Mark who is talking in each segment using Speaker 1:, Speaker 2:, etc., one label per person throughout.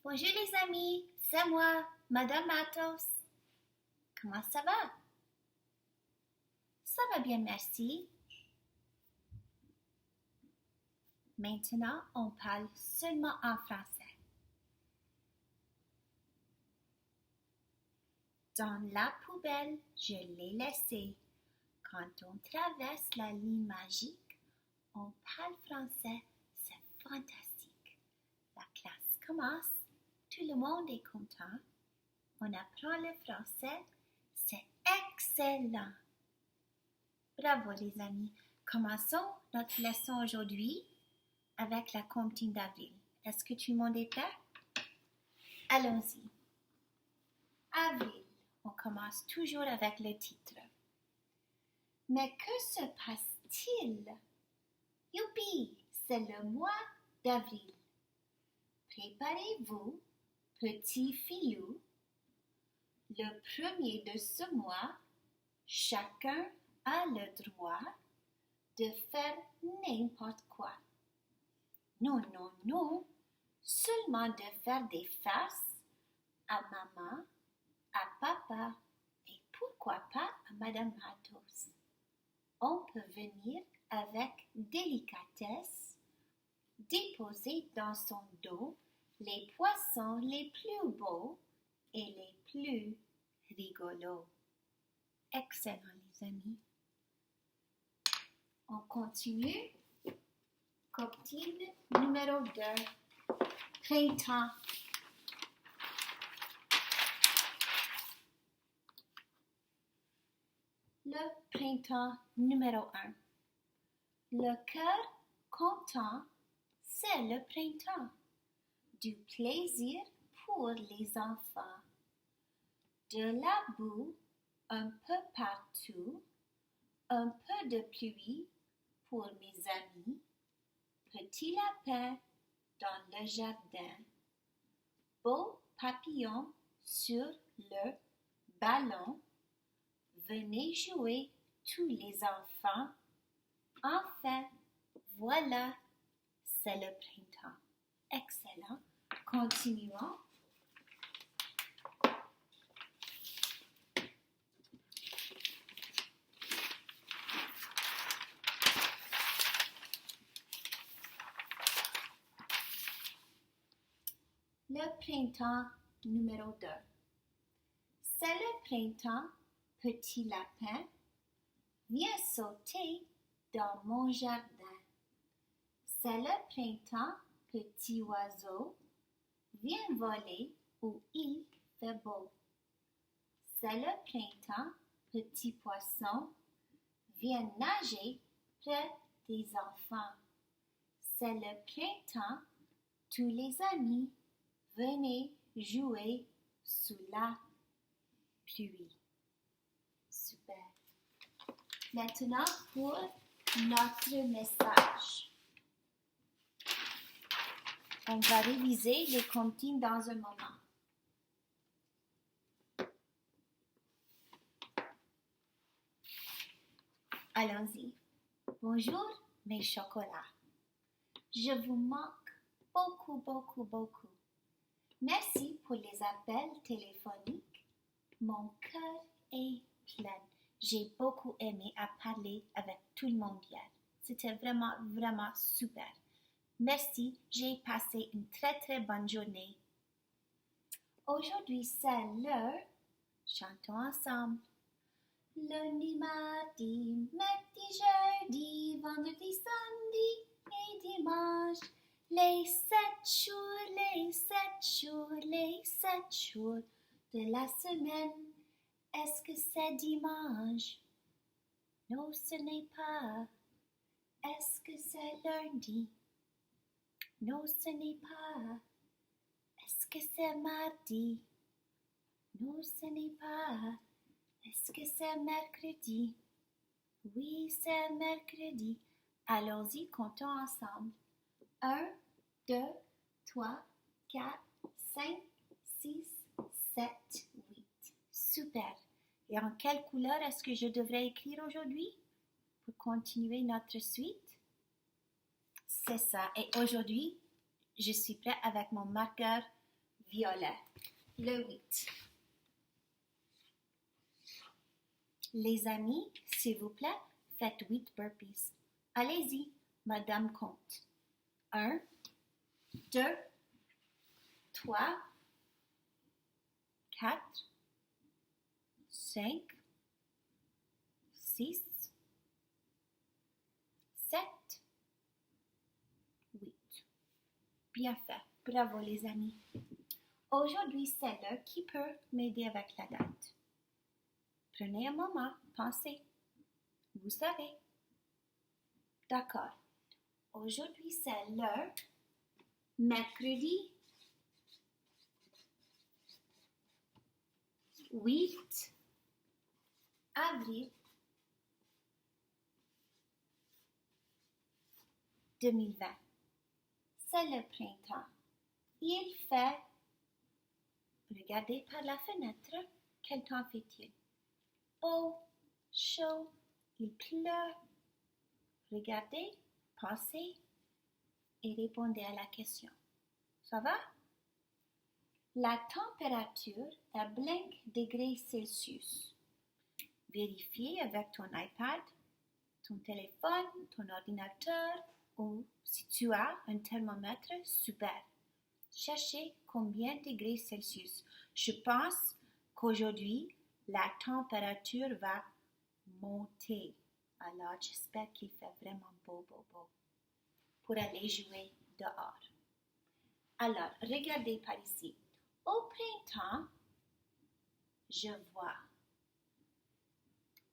Speaker 1: Bonjour les amis, c'est moi, Madame Matos. Comment ça va? Ça va bien, merci. Maintenant, on parle seulement en français. Dans la poubelle, je l'ai laissé. Quand on traverse la ligne magique, on parle français, c'est fantastique. La classe commence, tout le monde est content. On apprend le français, c'est excellent. Bravo les amis. Commençons notre leçon aujourd'hui avec la comptine d'avril. Est-ce que tout le monde est prêt? Allons-y. Avril. On commence toujours avec le titre. Mais que se passe-t-il? Youpi! C'est le mois d'avril. Préparez-vous, petits filous. Le premier de ce mois, chacun a le droit de faire n'importe quoi. Non, non, non, seulement de faire des faces à maman, à papa et pourquoi pas à Madame Matos. On peut venir avec délicatesse, déposer dans son dos les poissons les plus beaux et les plus rigolos. Excellent les amis. On continue. Comptine numéro 2. Printemps. Le printemps numéro 1. Le cœur content, c'est le printemps. Du plaisir pour les enfants. De la boue un peu partout. Un peu de pluie pour mes amis. Petit lapin dans le jardin. Beau papillon sur le ballon. Venez jouer tous les enfants. Enfin, voilà, c'est le printemps. Excellent. Continuons. Le printemps numéro 2. C'est le printemps, petit lapin. Viens sauter dans mon jardin. C'est le printemps, petit oiseau. Viens voler où il fait beau. C'est le printemps, petit poisson. Viens nager près des enfants. C'est le printemps, tous les amis. Venez jouer sous la pluie. Super. Maintenant pour notre message. On va réviser les comptines dans un moment. Allons-y. Bonjour mes chocolats. Je vous manque beaucoup, beaucoup, beaucoup. Merci pour les appels téléphoniques. Mon cœur est plein. J'ai beaucoup aimé à parler avec tout le monde hier. C'était vraiment, vraiment super. Merci, j'ai passé une très, très bonne journée. Aujourd'hui, c'est l'heure. Chantons ensemble. Lundi, mardi, mercredi, jeudi, vendredi, samedi et dimanche. Les 7 jours, les 7 jours, les 7 jours de la semaine. Est-ce que c'est dimanche? Non, ce n'est pas. Est-ce que c'est lundi? Non, ce n'est pas. Est-ce que c'est mardi? Non, ce n'est pas. Est-ce que c'est mercredi? Oui, c'est mercredi. Allons-y, comptons ensemble. 1, 2, 3, 4, 5, 6, 7, 8. Super. Et en quelle couleur est-ce que je devrais écrire aujourd'hui pour continuer notre suite? C'est ça. Et aujourd'hui, je suis prête avec mon marqueur violet. Le 8. Les amis, s'il vous plaît, faites 8 burpees. Allez-y, Madame compte. 1, 2, 3, 4, 5, 6, 7, 8. Bien fait. Bravo les amis. Aujourd'hui, c'est l'heure qui peut m'aider avec la date. Prenez un moment, pensez. Vous savez. D'accord. Aujourd'hui, c'est l'heure mercredi 8 avril 2020. C'est le printemps. Il fait, regardez par la fenêtre, quel temps fait-il? Beau, chaud, il pleut. Regardez, pensez et répondez à la question. Ça va? La température est 5 degrés Celsius. Vérifiez avec ton iPad, ton téléphone, ton ordinateur ou si tu as un thermomètre, super. Cherchez combien de degrés Celsius. Je pense qu'aujourd'hui, la température va monter. Alors, j'espère qu'il fait vraiment beau pour aller jouer dehors. Alors, regardez par ici. Au printemps, je vois.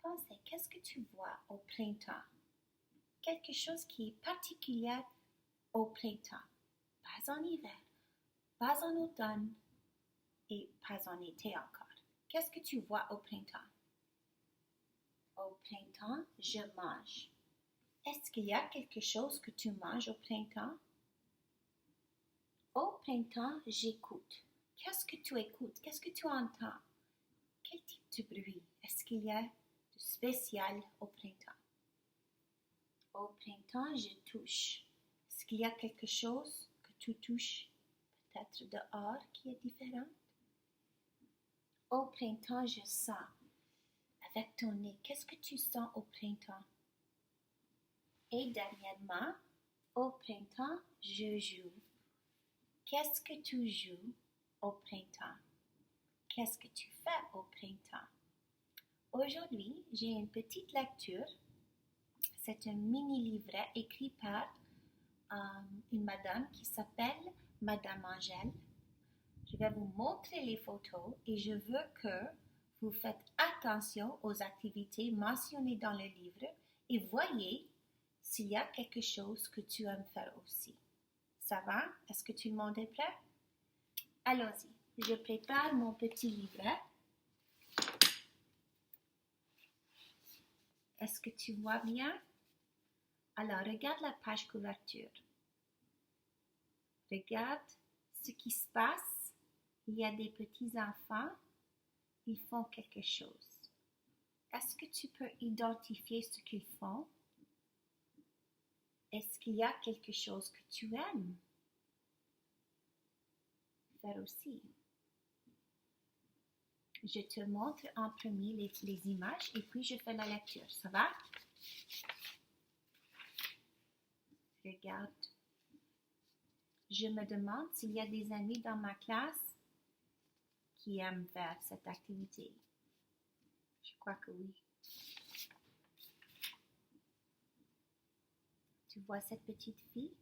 Speaker 1: Pensez, qu'est-ce que tu vois au printemps? Quelque chose qui est particulier au printemps. Pas en hiver, pas en automne et pas en été encore. Qu'est-ce que tu vois au printemps? Au printemps, je mange. Est-ce qu'il y a quelque chose que tu manges au printemps? Au printemps, j'écoute. Qu'est-ce que tu écoutes? Qu'est-ce que tu entends? Quel type de bruit est-ce qu'il y a de spécial au printemps? Au printemps, je touche. Est-ce qu'il y a quelque chose que tu touches, peut-être dehors, qui est différent? Au printemps, je sens. Avec ton nez, qu'est-ce que tu sens au printemps? Et dernièrement, au printemps, je joue. Qu'est-ce que tu joues au printemps? Qu'est-ce que tu fais au printemps? Aujourd'hui, j'ai une petite lecture. C'est un mini-livret écrit par une madame qui s'appelle Madame Angèle. Je vais vous montrer les photos et je veux que vous faites attention aux activités mentionnées dans le livre et voyez s'il y a quelque chose que tu aimes faire aussi. Ça va? Est-ce que tout le monde est prêt? Allons-y. Je prépare mon petit livret. Est-ce que tu vois bien? Alors, regarde la page couverture. Regarde ce qui se passe. Il y a des petits enfants. Ils font quelque chose. Est-ce que tu peux identifier ce qu'ils font? Est-ce qu'il y a quelque chose que tu aimes faire aussi? Je te montre en premier les images et puis je fais la lecture. Ça va? Regarde. Je me demande s'il y a des amis dans ma classe qui aiment faire cette activité. Je crois que oui. Tu vois cette petite fille?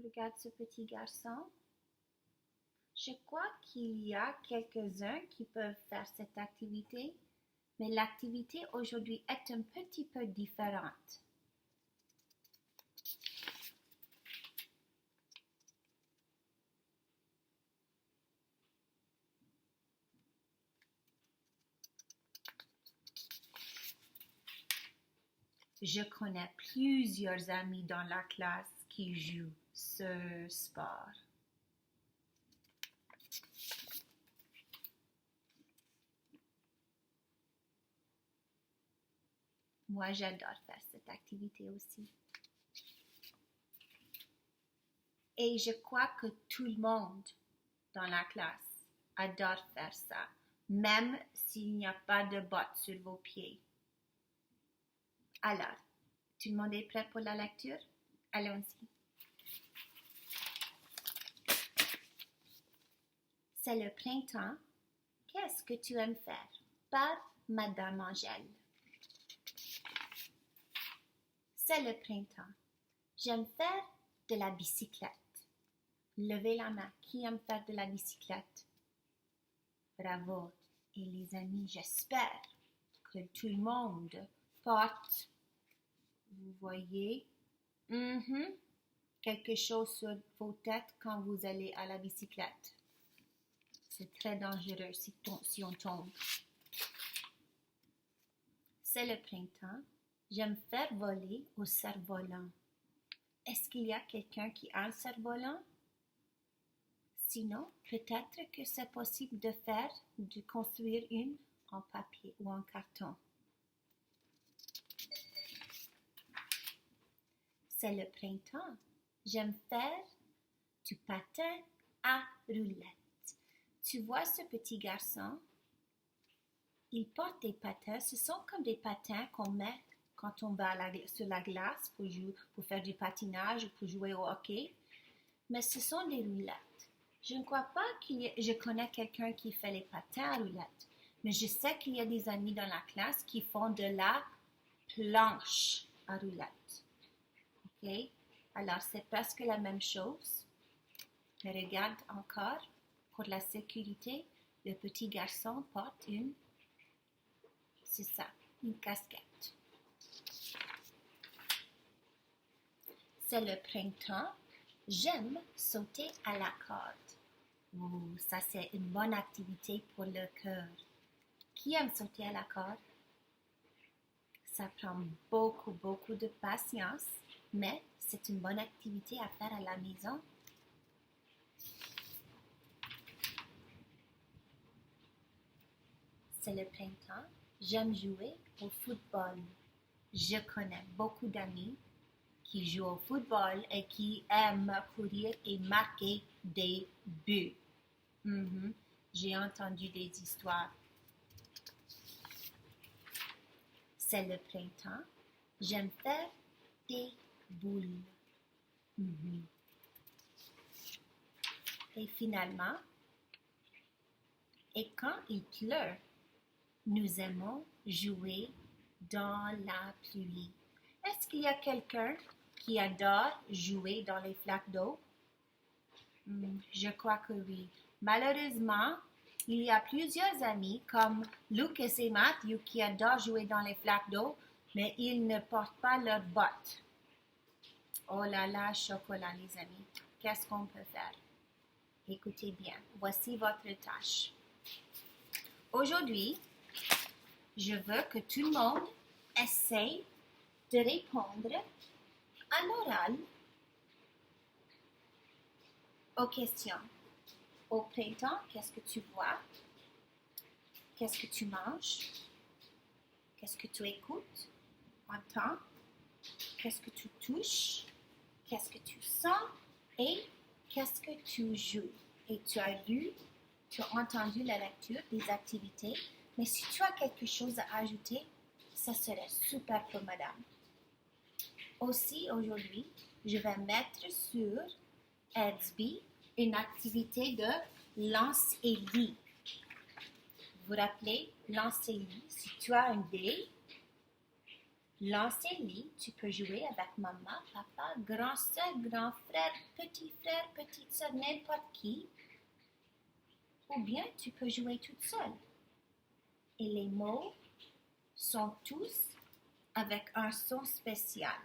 Speaker 1: Regarde ce petit garçon. Je crois qu'il y a quelques-uns qui peuvent faire cette activité, mais l'activité aujourd'hui est un petit peu différente. Je connais plusieurs amis dans la classe qui jouent ce sport. Moi, j'adore faire cette activité aussi. Et je crois que tout le monde dans la classe adore faire ça, même s'il n'y a pas de bottes sur vos pieds. Alors, tout le monde est prêt pour la lecture? Allons-y. C'est le printemps. Qu'est-ce que tu aimes faire? Par Madame Angèle. C'est le printemps. J'aime faire de la bicyclette. Levez la main. Qui aime faire de la bicyclette? Bravo. Et les amis, j'espère que tout le monde porte, vous voyez, quelque chose sur vos têtes quand vous allez à la bicyclette. C'est très dangereux si on tombe. C'est le printemps. J'aime faire voler au cerf-volant. Est-ce qu'il y a quelqu'un qui a un cerf-volant? Sinon, peut-être que c'est possible de construire une en papier ou en carton. C'est le printemps. J'aime faire du patin à roulettes. Tu vois ce petit garçon? Il porte des patins. Ce sont comme des patins qu'on met quand on va sur la glace pour faire du patinage ou pour jouer au hockey. Mais ce sont des roulettes. Je ne crois pas je connais quelqu'un qui fait les patins à roulettes. Mais je sais qu'il y a des amis dans la classe qui font de la planche à roulettes. OK? Alors, c'est presque la même chose. Mais regarde encore, pour la sécurité, le petit garçon porte c'est ça, une casquette. C'est le printemps. J'aime sauter à la corde. Ça, c'est une bonne activité pour le cœur. Qui aime sauter à la corde? Ça prend beaucoup, beaucoup de patience, mais c'est une bonne activité à faire à la maison. C'est le printemps. J'aime jouer au football. Je connais beaucoup d'amis qui jouent au football et qui aiment courir et marquer des buts. J'ai entendu des histoires. C'est le printemps. J'aime faire des boules. Et finalement, et quand il pleut, nous aimons jouer dans la pluie. Est-ce qu'il y a quelqu'un qui adore jouer dans les flaques d'eau? Je crois que oui. Malheureusement, il y a plusieurs amis comme Lucas et Matthew qui adorent jouer dans les flaques d'eau, mais ils ne portent pas leurs bottes. Oh là là, chocolat les amis. Qu'est-ce qu'on peut faire? Écoutez bien, voici votre tâche. Aujourd'hui, je veux que tout le monde essaye de répondre à l'oral aux questions. Au printemps, qu'est-ce que tu vois? Qu'est-ce que tu manges? Qu'est-ce que tu écoutes? Entends? Qu'est-ce que tu touches? Qu'est-ce que tu sens? Et qu'est-ce que tu joues? Et tu as lu, tu as entendu la lecture des activités, mais si tu as quelque chose à ajouter, ça serait super pour madame. Aussi, aujourd'hui, je vais mettre sur Edsby une activité de lance-et-lit. Vous vous rappelez, lance-et-lit, si tu as un dé, lance-et-lit, tu peux jouer avec maman, papa, grand-sœur, grand-frère, petite sœur, n'importe qui. Ou bien tu peux jouer toute seule. Et les mots sont tous avec un son spécial.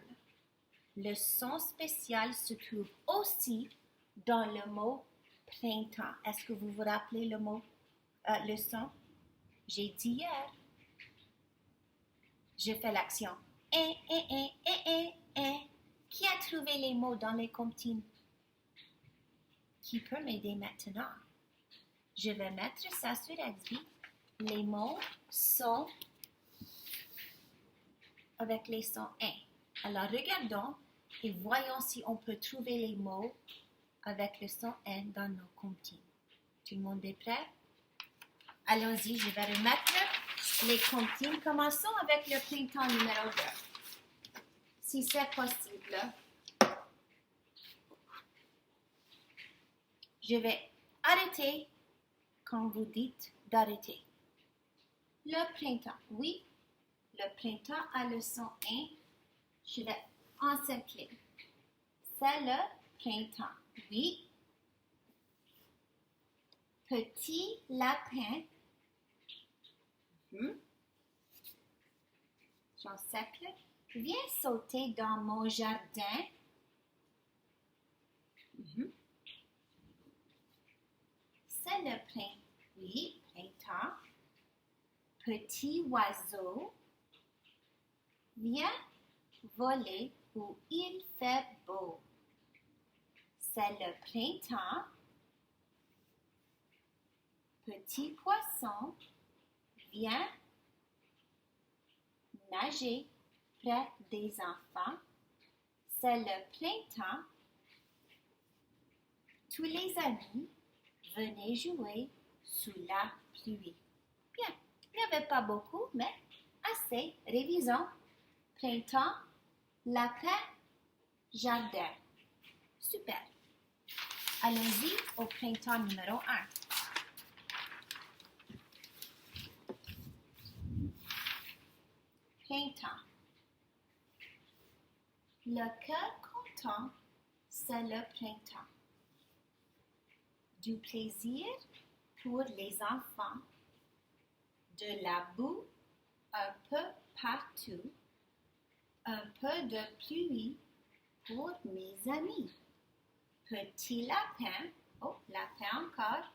Speaker 1: Le son spécial se trouve aussi dans le mot printemps. Est-ce que vous vous rappelez le son? J'ai dit hier. Je fais l'action. Qui a trouvé les mots dans les comptines? Qui peut m'aider maintenant? Je vais mettre ça sur Edsby. Les mots sont avec les sons in. Alors, regardons et voyons si on peut trouver les mots avec le son in dans nos comptines. Tout le monde est prêt? Allons-y, je vais remettre les comptines. Commençons avec le printemps numéro 2. Si c'est possible, je vais arrêter quand vous dites d'arrêter. Le printemps, oui, le printemps a le son in. Je vais encercler. C'est le printemps, oui. Petit lapin. J'encercle. Viens sauter dans mon jardin. C'est le printemps, oui, printemps. Petit oiseau. Viens voler où il fait beau. C'est le printemps. Petit poisson, viens nager près des enfants. C'est le printemps. Tous les amis, venez jouer sous la pluie. Bien, il n'y avait pas beaucoup, mais assez. Révisons. Printemps, lapin, jardin. Super. Allons-y au printemps numéro 1. Printemps. Le cœur content, c'est le printemps. Du plaisir pour les enfants, de la boue un peu partout, un peu de pluie pour mes amis. Petit lapin, oh, lapin encore,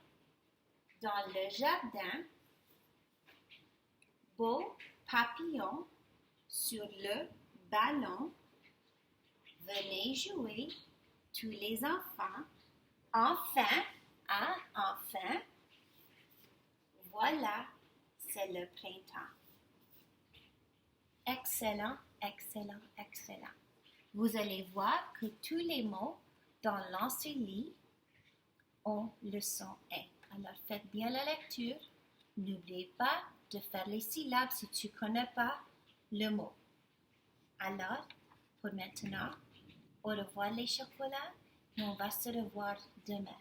Speaker 1: dans le jardin, beau papillon sur le ballon. Venez jouer, tous les enfants. Enfin, enfin, voilà, c'est le printemps. Excellent, excellent, excellent. Vous allez voir que tous les mots dans l'enseignement ont le son « est ». Alors, faites bien la lecture. N'oubliez pas de faire les syllabes si tu ne connais pas le mot. Alors, pour maintenant, au revoir les chocolats et on va se revoir demain.